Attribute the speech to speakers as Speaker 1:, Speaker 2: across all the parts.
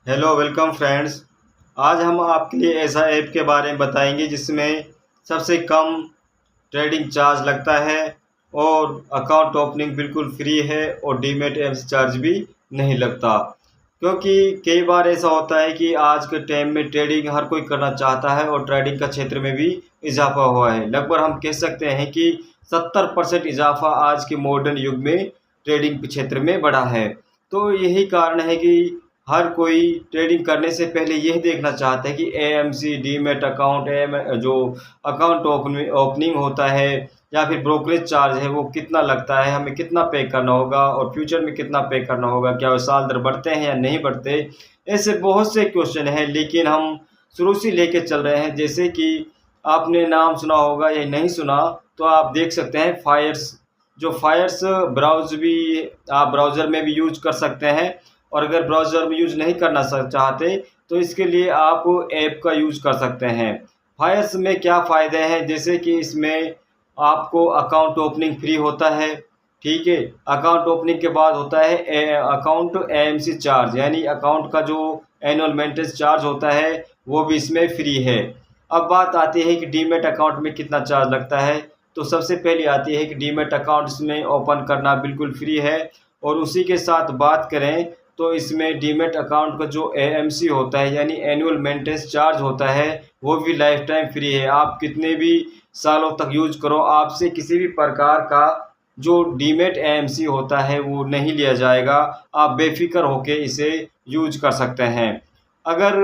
Speaker 1: Hello welcome friends. आज हम आपके लिए ऐसा ऐप के बारे में बताएंगे जिसमें सबसे कम ट्रेडिंग चार्ज लगता है और अकाउंट ओपनिंग बिल्कुल फ्री है और डीमेट एप्स चार्ज भी नहीं लगता। क्योंकि कई बार ऐसा होता है कि आज के टाइम में ट्रेडिंग हर कोई करना चाहता है और ट्रेडिंग का क्षेत्र में भी इजाफा हुआ है। लगभग हम कह सकते हैं कि 70% इजाफा आज के मॉडर्न युग में ट्रेडिंग के क्षेत्र में बढ़ा है। तो यही कारण है कि हर कोई ट्रेडिंग करने से पहले यह देखना चाहता है कि एएमसी डीमेट अकाउंट जो अकाउंट ओपनिंग होता है या फिर ब्रोकरेज चार्ज है वो कितना लगता है, हमें कितना पे करना होगा और फ्यूचर में कितना पे करना होगा, क्या वो साल दर बढ़ते हैं या नहीं बढ़ते। ऐसे बहुत से क्वेश्चन हैं, लेकिन हम शुरू से लेके चल रहे हैं। जैसे कि आपने नाम सुना होगा या नहीं सुना, तो आप देख सकते हैं फायर्स। जो फायर्स ब्राउज भी आप ब्राउज़र में भी यूज कर सकते हैं, और अगर ब्राउज़र में यूज़ नहीं करना चाहते तो इसके लिए आप ऐप का यूज़ कर सकते हैं। फायर्स में क्या फ़ायदे हैं, जैसे कि इसमें आपको अकाउंट ओपनिंग फ्री होता है। ठीक है, अकाउंट ओपनिंग के बाद होता है अकाउंट एएमसी चार्ज, यानी अकाउंट का जो एनुअल मेंटेनेंस चार्ज होता है वो भी इसमें फ्री है। अब बात आती है कि डीमेट अकाउंट में कितना चार्ज लगता है। तो सबसे पहले आती है कि डीमेट अकाउंट इसमें ओपन करना बिल्कुल फ्री है, और उसी के साथ बात करें तो इसमें डीमेट अकाउंट का जो एएमसी होता है यानी एनुअल मेंटेनेंस चार्ज होता है वो भी लाइफ टाइम फ्री है। आप कितने भी सालों तक यूज करो, आपसे किसी भी प्रकार का जो डीमेट एएमसी होता है वो नहीं लिया जाएगा। आप बेफिक्र होकर इसे यूज कर सकते हैं। अगर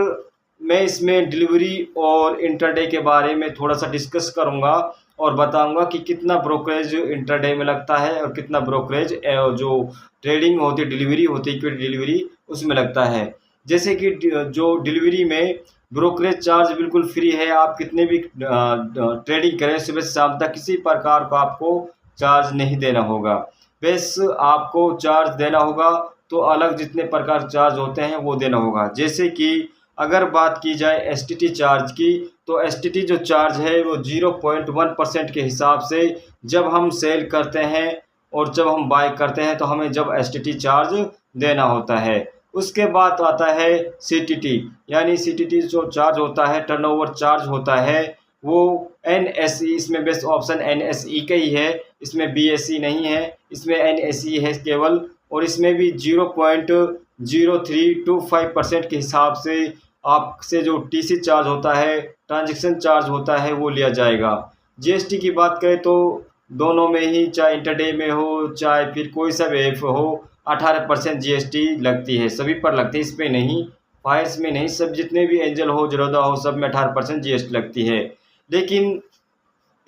Speaker 1: मैं इसमें डिलीवरी और इंटरडे के बारे में थोड़ा सा डिस्कस करूंगा और बताऊंगा कि कितना ब्रोकरेज इंटरडे में लगता है और कितना ब्रोकरेज जो ट्रेडिंग होती है, डिलीवरी होती है, इक्विटी डिलीवरी, उसमें लगता है। जैसे कि जो डिलीवरी में ब्रोकरेज चार्ज बिल्कुल फ्री है। आप कितने भी ट्रेडिंग करें सुबह से शाम तक, किसी प्रकार का आपको चार्ज नहीं देना होगा। बस आपको चार्ज देना होगा तो अलग जितने प्रकार चार्ज होते हैं वो देना होगा। जैसे कि अगर बात की जाए एसटीटी चार्ज की, तो एसटीटी जो चार्ज है वो 0.1% के हिसाब से जब हम सेल करते हैं और जब हम बाय करते हैं तो हमें जब एसटीटी चार्ज देना होता है। उसके बाद आता है सीटीटी, यानी सीटीटी जो चार्ज होता है, टर्नओवर चार्ज होता है, वो एनएसई, इसमें बेस्ट ऑप्शन एनएसई का ही है, इसमें बीएसई नहीं है, इसमें एनएसई है केवल। और इसमें भी 0.0325% के हिसाब से आपसे जो टीसी चार्ज होता है, ट्रांजैक्शन चार्ज होता है, वो लिया जाएगा। जीएसटी की बात करें तो दोनों में ही, चाहे इंटरडे में हो चाहे फिर कोई सा भी ऐप हो, 18% जीएसटी लगती है, सभी पर लगती है, इस पर नहीं, फायर्स में नहीं, सब जितने भी एंजल हो, जरोदा हो, सब में 18% जीएसटी लगती है। लेकिन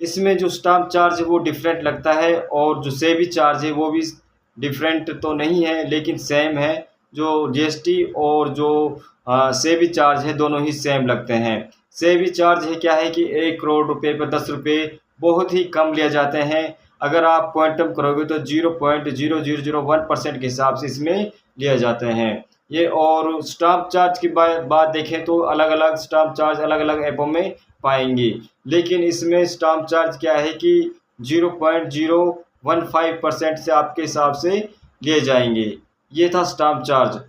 Speaker 1: इसमें जो स्टाम्प चार्ज है वो डिफरेंट लगता है, और जो सेबी चार्ज है वो भी डिफरेंट तो नहीं है लेकिन सेम है। जो जीएसटी और जो सेबी चार्ज है दोनों ही सेम लगते हैं। सेबी चार्ज है क्या है कि 1 करोड़ रुपए पर 10 रुपये बहुत ही कम लिया जाते हैं। अगर आप क्वांटम करोगे तो 0.0001% के हिसाब से इसमें लिए जाते हैं ये। और स्टाम्प चार्ज की बात देखें तो अलग अलग स्टाम्प चार्ज अलग अलग ऐपों में पाएंगे, लेकिन इसमें स्टाम्प चार्ज क्या है कि 0.015% से आपके हिसाब से लिए जाएंगे। ये था स्टाम्प चार्ज।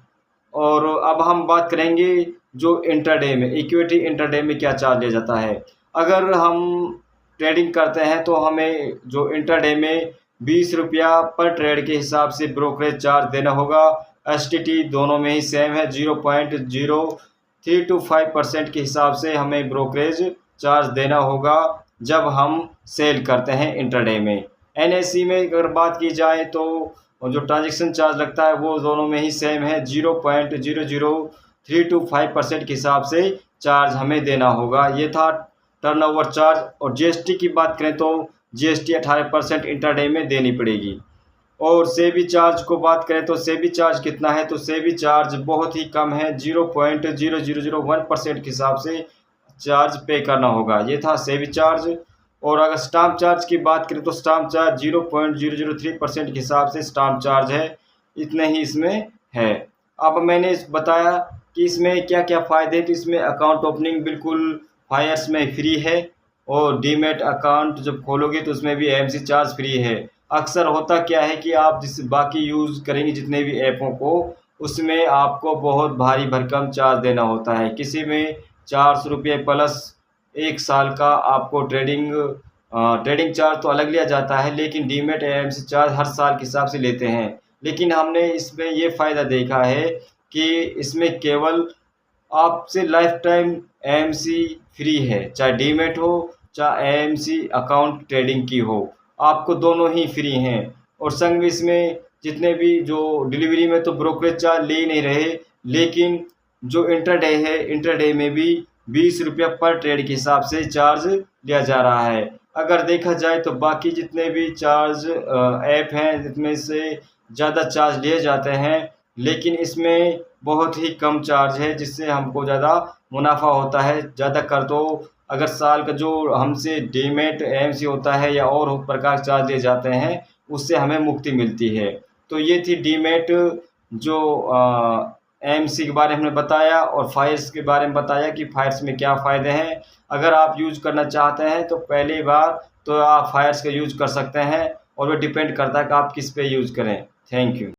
Speaker 1: और अब हम बात करेंगे जो इंटरडे में, इक्विटी इंटरडे में क्या चार्ज लिया जाता है। अगर हम ट्रेडिंग करते हैं तो हमें जो इंटरडे में 20 रुपया पर ट्रेड के हिसाब से ब्रोकरेज चार्ज देना होगा। एसटीटी दोनों में ही सेम है, 0.0325% के हिसाब से हमें ब्रोकरेज चार्ज देना होगा जब हम सेल करते हैं इंटरडे में। एनएसई में अगर बात की जाए तो जो ट्रांजैक्शन चार्ज लगता है वो दोनों में ही सेम है, 0.00325% के हिसाब से चार्ज हमें देना होगा। ये था टर्नओवर चार्ज। और जीएसटी की बात करें तो जीएसटी 18% इंटरडे में देनी पड़ेगी। और सेबी चार्ज को बात करें तो सेबी चार्ज कितना है, तो सेबी चार्ज बहुत ही कम है, 0.0001% के हिसाब से चार्ज पे करना होगा। ये था सेबी चार्ज। और अगर स्टाम्प चार्ज की बात करें तो स्टाम्प चार्ज 0.003% के हिसाब से स्टाम्प चार्ज है, इतने ही इसमें है। अब मैंने बताया कि इसमें क्या क्या फ़ायदे, तो इसमें अकाउंट ओपनिंग बिल्कुल फायर्स में फ्री है, और डीमेट अकाउंट जब खोलोगे तो उसमें भी एएमसी चार्ज फ्री है। अक्सर होता क्या है कि आप जिस बाकी यूज़ करेंगे जितने भी ऐपों को, उसमें आपको बहुत भारी भरकम चार्ज देना होता है। किसी में 400 रुपये प्लस 1 साल का आपको ट्रेडिंग चार्ज तो अलग लिया जाता है, लेकिन डीमैट एएमसी चार्ज हर साल के हिसाब से लेते हैं। लेकिन हमने इसमें ये फ़ायदा देखा है कि इसमें केवल आपसे लाइफ टाइम एएमसी फ्री है, चाहे डीमैट हो चाहे एएमसी अकाउंट ट्रेडिंग की हो, आपको दोनों ही फ्री हैं। और संग में इसमें जितने भी जो डिलीवरी में तो ब्रोकरेज चार्ज ले ही नहीं रहे, लेकिन जो इंटरडे है, इंटरडे में भी 20 रुपया पर ट्रेड के हिसाब से चार्ज लिया जा रहा है। अगर देखा जाए तो बाकी जितने भी चार्ज ऐप हैं, जितने से ज़्यादा चार्ज लिए जाते हैं, लेकिन इसमें बहुत ही कम चार्ज है, जिससे हमको ज़्यादा मुनाफा होता है। ज़्यादा कर तो अगर साल का जो हमसे डीमैट एएमसी होता है या और प्रकार चार्ज लिए जाते हैं, उससे हमें मुक्ति मिलती है। तो ये थी डीमैट जो एएमसी के बारे में हमने बताया, और फायर्स के बारे में बताया कि फायर्स में क्या फ़ायदे हैं। अगर आप यूज़ करना चाहते हैं तो पहली बार तो आप फायर्स का यूज़ कर सकते हैं, और वो डिपेंड करता है कि आप किस पे यूज़ करें। Thank you.